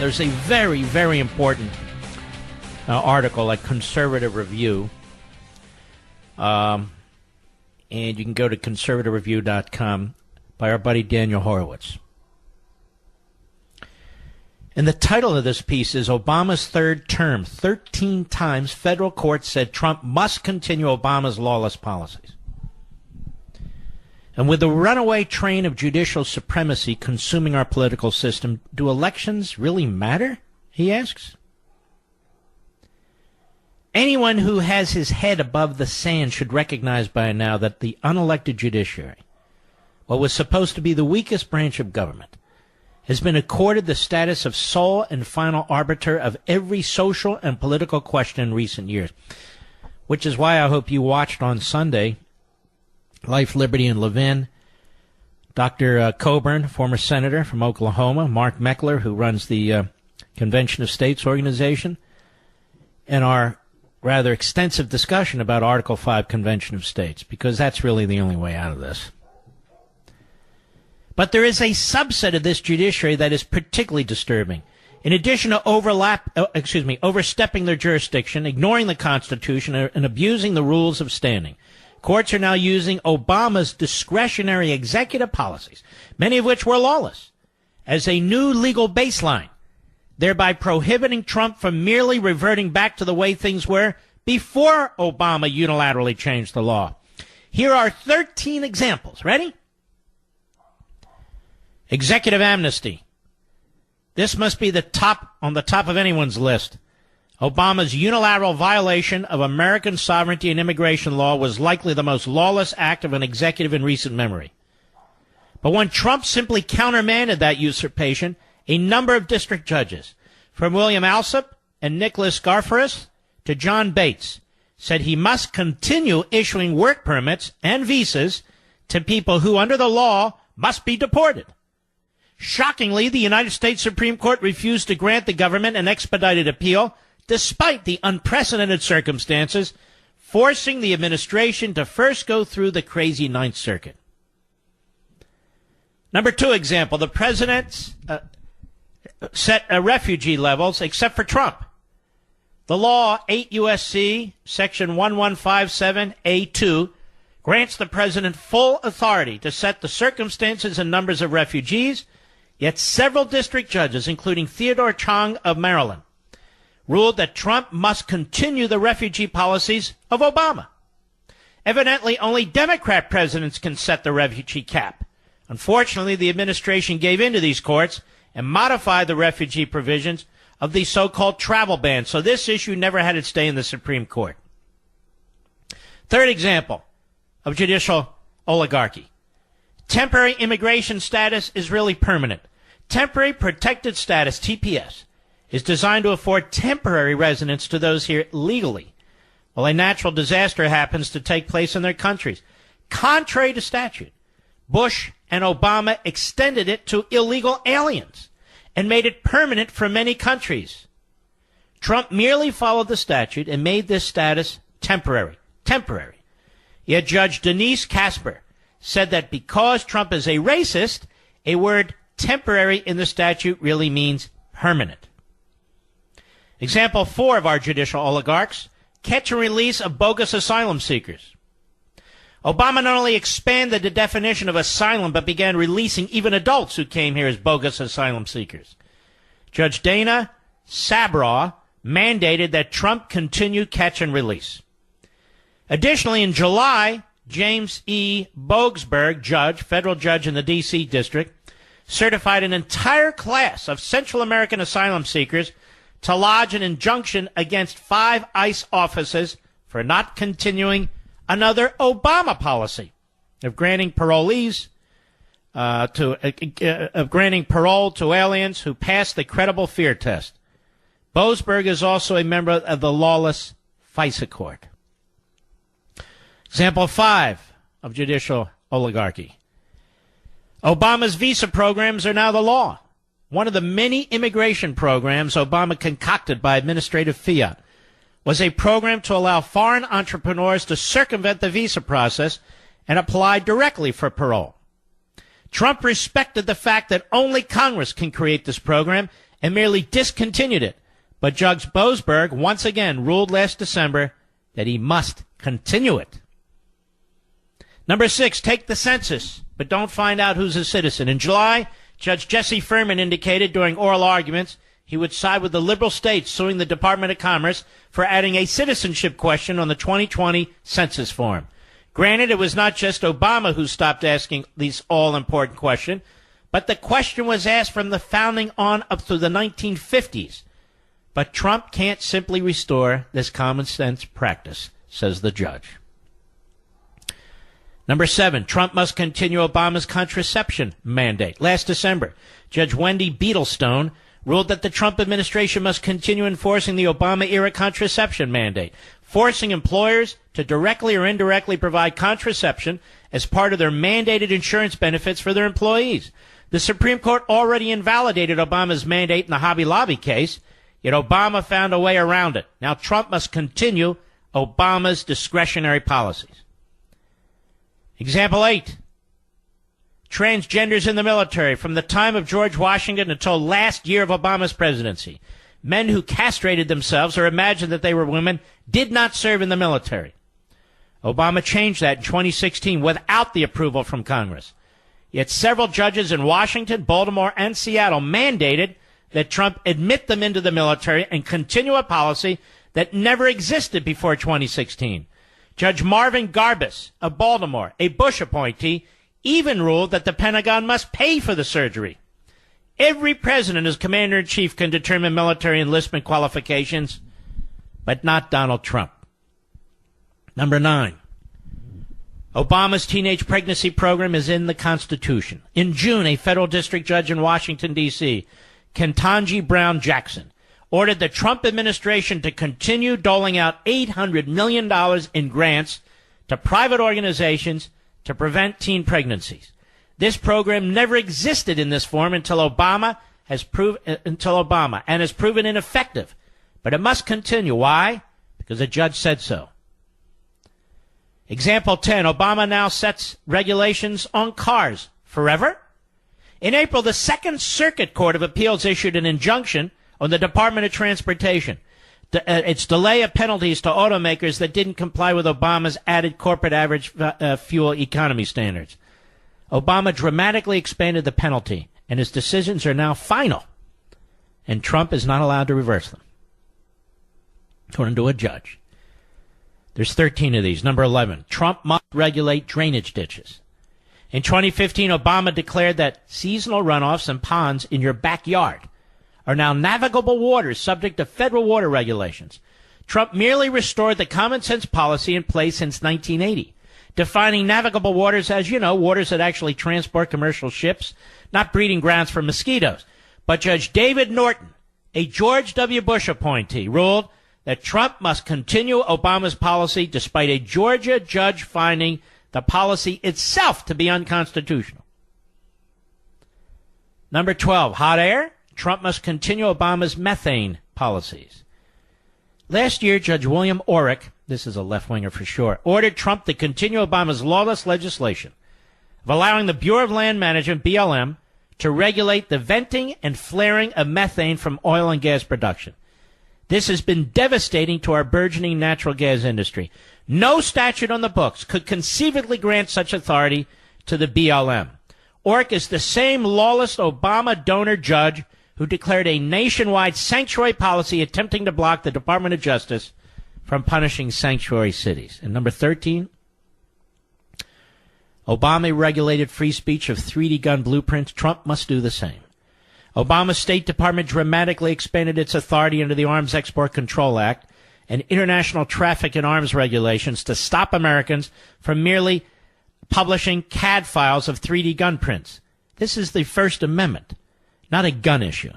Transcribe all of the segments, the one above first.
There's a very, very important article at Conservative Review. And you can go to conservativereview.com by our buddy Daniel Horowitz. And the title of this piece is Obama's Third Term. 13 times federal courts said Trump must continue Obama's lawless policies. And with the runaway train of judicial supremacy consuming our political system, do elections really matter? He asks. Anyone who has his head above the sand should recognize by now that the unelected judiciary, what was supposed to be the weakest branch of government, has been accorded the status of sole and final arbiter of every social and political question in recent years. Which is why I hope you watched on Sunday Life, Liberty, and Levin. Dr. Coburn, former senator from Oklahoma, Mark Meckler, who runs the Convention of States organization, and our rather extensive discussion about Article 5 Convention of States, because that's really the only way out of this. But there is a subset of this judiciary that is particularly disturbing. In addition to overstepping their jurisdiction, ignoring the Constitution, and abusing the rules of standing, courts are now using Obama's discretionary executive policies, many of which were lawless, as a new legal baseline, thereby prohibiting Trump from merely reverting back to the way things were before Obama unilaterally changed the law. Here are 13 examples. Ready? Executive amnesty. This must be on the top of anyone's list. Obama's unilateral violation of American sovereignty and immigration law was likely the most lawless act of an executive in recent memory. But when Trump simply countermanded that usurpation, a number of district judges, from William Alsop and Nicholas Garforus to John Bates, said he must continue issuing work permits and visas to people who, under the law, must be deported. Shockingly, the United States Supreme Court refused to grant the government an expedited appeal, despite the unprecedented circumstances, forcing the administration to first go through the crazy Ninth Circuit. Number 2 example, the president's set refugee levels except for Trump. The law, 8 U.S.C. Section 1157A2, grants the president full authority to set the circumstances and numbers of refugees, yet several district judges, including Theodore Chong of Maryland, ruled that Trump must continue the refugee policies of Obama. Evidently, only Democrat presidents can set the refugee cap. Unfortunately, the administration gave in to these courts and modified the refugee provisions of the so-called travel ban, so this issue never had its day in the Supreme Court. Third example of judicial oligarchy. Temporary immigration status is really permanent. Temporary protected status, TPS, is designed to afford temporary residence to those here legally, while a natural disaster happens to take place in their countries. Contrary to statute, Bush and Obama extended it to illegal aliens and made it permanent for many countries. Trump merely followed the statute and made this status temporary. Yet Judge Denise Casper said that because Trump is a racist, a word temporary in the statute really means permanent. Example 4 of our judicial oligarchs, catch and release of bogus asylum seekers. Obama not only expanded the definition of asylum, but began releasing even adults who came here as bogus asylum seekers. Judge Dana Sabraw mandated that Trump continue catch and release. Additionally, in July, James E. Bogsberg, federal judge in the D.C. District, certified an entire class of Central American asylum seekers to lodge an injunction against 5 ICE officers for not continuing another Obama policy of granting parolees granting parole to aliens who pass the credible fear test. Boasberg is also a member of the lawless FISA court. Example 5 of judicial oligarchy. Obama's visa programs are now the law. One of the many immigration programs Obama concocted by administrative fiat was a program to allow foreign entrepreneurs to circumvent the visa process and apply directly for parole. Trump respected the fact that only Congress can create this program and merely discontinued it. But Judge Boasberg once again ruled last December that he must continue it. Number 6, take the census, but don't find out who's a citizen. In July, Judge Jesse Furman indicated during oral arguments he would side with the liberal states suing the Department of Commerce for adding a citizenship question on the 2020 census form. Granted, it was not just Obama who stopped asking these all-important questions, but the question was asked from the founding on up through the 1950s. But Trump can't simply restore this common sense practice, says the judge. Number 7, Trump must continue Obama's contraception mandate. Last December, Judge Wendy Beetlestone ruled that the Trump administration must continue enforcing the Obama-era contraception mandate, forcing employers to directly or indirectly provide contraception as part of their mandated insurance benefits for their employees. The Supreme Court already invalidated Obama's mandate in the Hobby Lobby case, yet Obama found a way around it. Now Trump must continue Obama's discretionary policies. Example 8. Transgenders in the military. From the time of George Washington until last year of Obama's presidency, men who castrated themselves or imagined that they were women did not serve in the military. Obama changed that in 2016 without the approval from Congress. Yet several judges in Washington, Baltimore, and Seattle mandated that Trump admit them into the military and continue a policy that never existed before 2016. Judge Marvin Garbus of Baltimore, a Bush appointee, even ruled that the Pentagon must pay for the surgery. Every president as commander-in-chief can determine military enlistment qualifications, but not Donald Trump. Number 9. Obama's teenage pregnancy program is in the Constitution. In June, a federal district judge in Washington, D.C., Ketanji Brown Jackson, ordered the Trump administration to continue doling out $800 million in grants to private organizations to prevent teen pregnancies. This program never existed in this form until Obama has proven ineffective. But it must continue. Why? Because a judge said so. Example 10, Obama now sets regulations on cars forever. In April, the Second Circuit Court of Appeals issued an injunction on the Department of Transportation. Its delay of penalties to automakers that didn't comply with Obama's added corporate average fuel economy standards. Obama dramatically expanded the penalty, and his decisions are now final, and Trump is not allowed to reverse them, according to a judge. There's 13 of these. Number 11, Trump must regulate drainage ditches. In 2015, Obama declared that seasonal runoffs and ponds in your backyard are now navigable waters subject to federal water regulations. Trump merely restored the common sense policy in place since 1980, defining navigable waters as, waters that actually transport commercial ships, not breeding grounds for mosquitoes. But Judge David Norton, a George W. Bush appointee, ruled that Trump must continue Obama's policy despite a Georgia judge finding the policy itself to be unconstitutional. Number 12, hot air. Trump must continue Obama's methane policies. Last year, Judge William Orrick, this is a left-winger for sure, ordered Trump to continue Obama's lawless legislation of allowing the Bureau of Land Management, BLM, to regulate the venting and flaring of methane from oil and gas production. This has been devastating to our burgeoning natural gas industry. No statute on the books could conceivably grant such authority to the BLM. Orrick is the same lawless Obama donor judge who declared a nationwide sanctuary policy attempting to block the Department of Justice from punishing sanctuary cities. And number 13, Obama regulated free speech of 3D gun blueprints. Trump must do the same. Obama's State Department dramatically expanded its authority under the Arms Export Control Act and international traffic in arms regulations to stop Americans from merely publishing CAD files of 3D gun prints. This is the First Amendment, not a gun issue.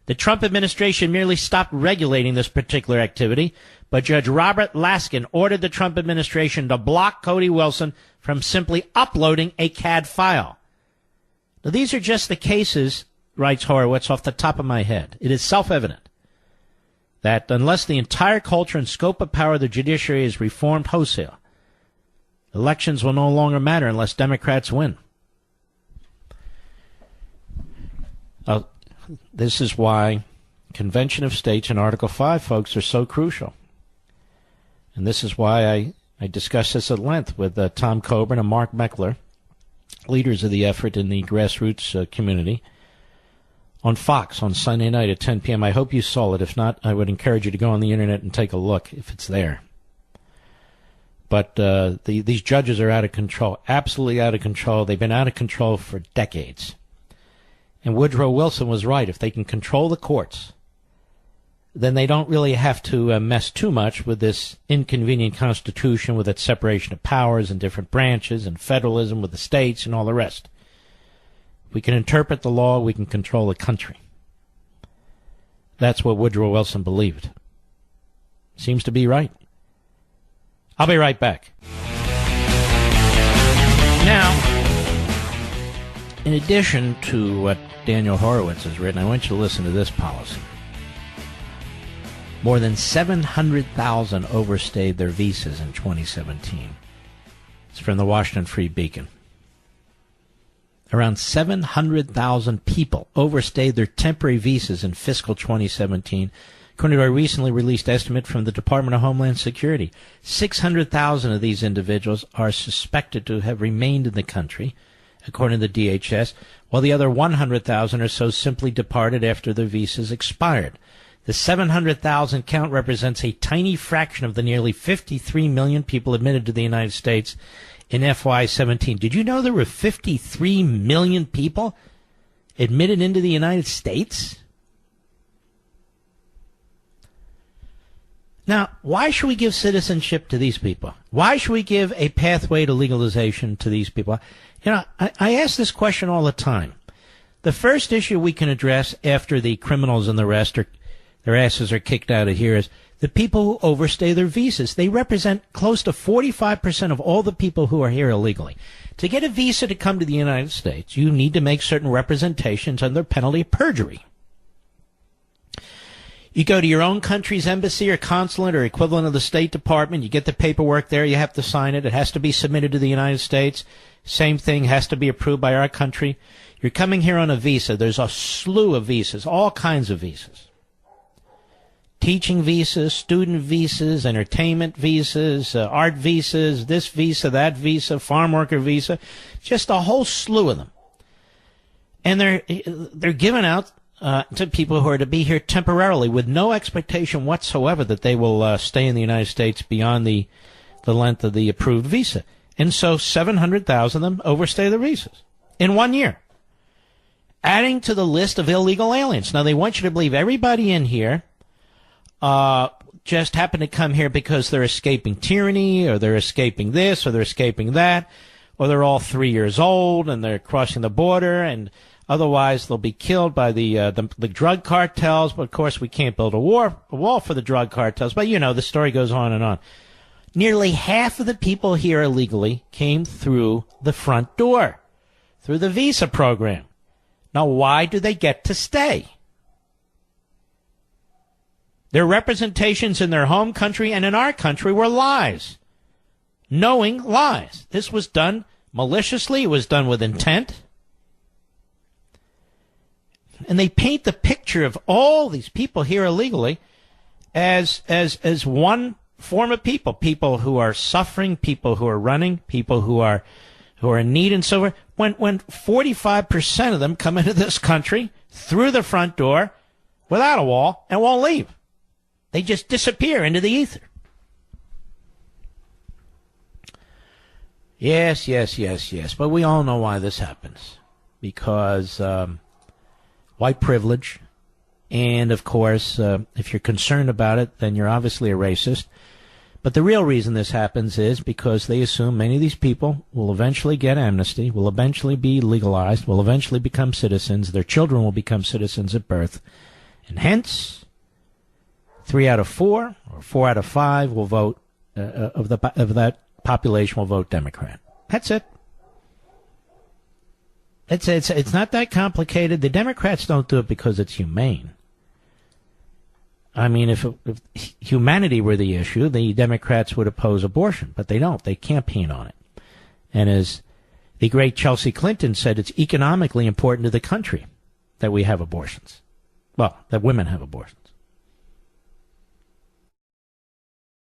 The Trump administration merely stopped regulating this particular activity, but Judge Robert Laskin ordered the Trump administration to block Cody Wilson from simply uploading a CAD file. Now, these are just the cases, writes Horowitz, off the top of my head. It is self-evident that unless the entire culture and scope of power of the judiciary is reformed wholesale, elections will no longer matter unless Democrats win. This is why Convention of States and Article 5, folks, are so crucial. And this is why I discussed this at length with Tom Coburn and Mark Meckler, leaders of the effort in the grassroots community, on Fox on Sunday night at 10 p.m. I hope you saw it. If not, I would encourage you to go on the Internet and take a look if it's there. But these judges are out of control, absolutely out of control. They've been out of control for decades. And Woodrow Wilson was right. If they can control the courts, then they don't really have to mess too much with this inconvenient Constitution with its separation of powers and different branches and federalism with the states and all the rest. If we can interpret the law, we can control the country. That's what Woodrow Wilson believed. Seems to be right. I'll be right back. Now, in addition to what Daniel Horowitz has written, I want you to listen to this policy. More than 700,000 overstayed their visas in 2017. It's from the Washington Free Beacon. Around 700,000 people overstayed their temporary visas in fiscal 2017, according to a recently released estimate from the Department of Homeland Security. 600,000 of these individuals are suspected to have remained in the country, according to the DHS, while the other 100,000 or so simply departed after their visas expired. The 700,000 count represents a tiny fraction of the nearly 53 million people admitted to the United States in FY17. Did you know there were 53 million people admitted into the United States? Now, why should we give citizenship to these people? Why should we give a pathway to legalization to these people? You know, I ask this question all the time. The first issue we can address after the criminals and the rest their asses are kicked out of here is the people who overstay their visas. They represent close to 45% of all the people who are here illegally. To get a visa to come to the United States, you need to make certain representations under penalty of perjury. You go to your own country's embassy or consulate or equivalent of the State Department. You get the paperwork there. You have to sign it. It has to be submitted to the United States. Same thing has to be approved by our country. You're coming here on a visa. There's a slew of visas, all kinds of visas. Teaching visas, student visas, entertainment visas, art visas, this visa, that visa, farm worker visa, just a whole slew of them. And they're given out to people who are to be here temporarily with no expectation whatsoever that they will stay in the United States beyond the length of the approved visa. And so 700,000 of them overstay their visas in 1 year, adding to the list of illegal aliens. Now, they want you to believe everybody in here just happen to come here because they're escaping tyranny, or they're escaping this, or they're escaping that, or they're all 3 years old and they're crossing the border, and otherwise they'll be killed by the drug cartels. But of course, we can't build a wall for the drug cartels. But you know, the story goes on and on. Nearly half of the people here illegally came through the front door, through the visa program. Now, why do they get to stay? Their representations in their home country and in our country were lies. Knowing lies. This was done maliciously. It was done with intent. And they paint the picture of all these people here illegally as one form of people who are suffering, people who are running, people who are in need and so forth. When 45% of them come into this country through the front door without a wall and won't leave. They just disappear into the ether. Yes. But we all know why this happens. Because white privilege. And, of course, if you're concerned about it, then you're obviously a racist. But the real reason this happens is because they assume many of these people will eventually get amnesty, will eventually be legalized, will eventually become citizens. Their children will become citizens at birth. And hence, 3 out of 4 or 4 out of 5 will vote, of that population will vote Democrat. That's it. It's not that complicated. The Democrats don't do it because it's humane. I mean, if humanity were the issue, the Democrats would oppose abortion, but they don't. They campaign on it. And as the great Chelsea Clinton said, it's economically important to the country that we have abortions. Well, that women have abortions.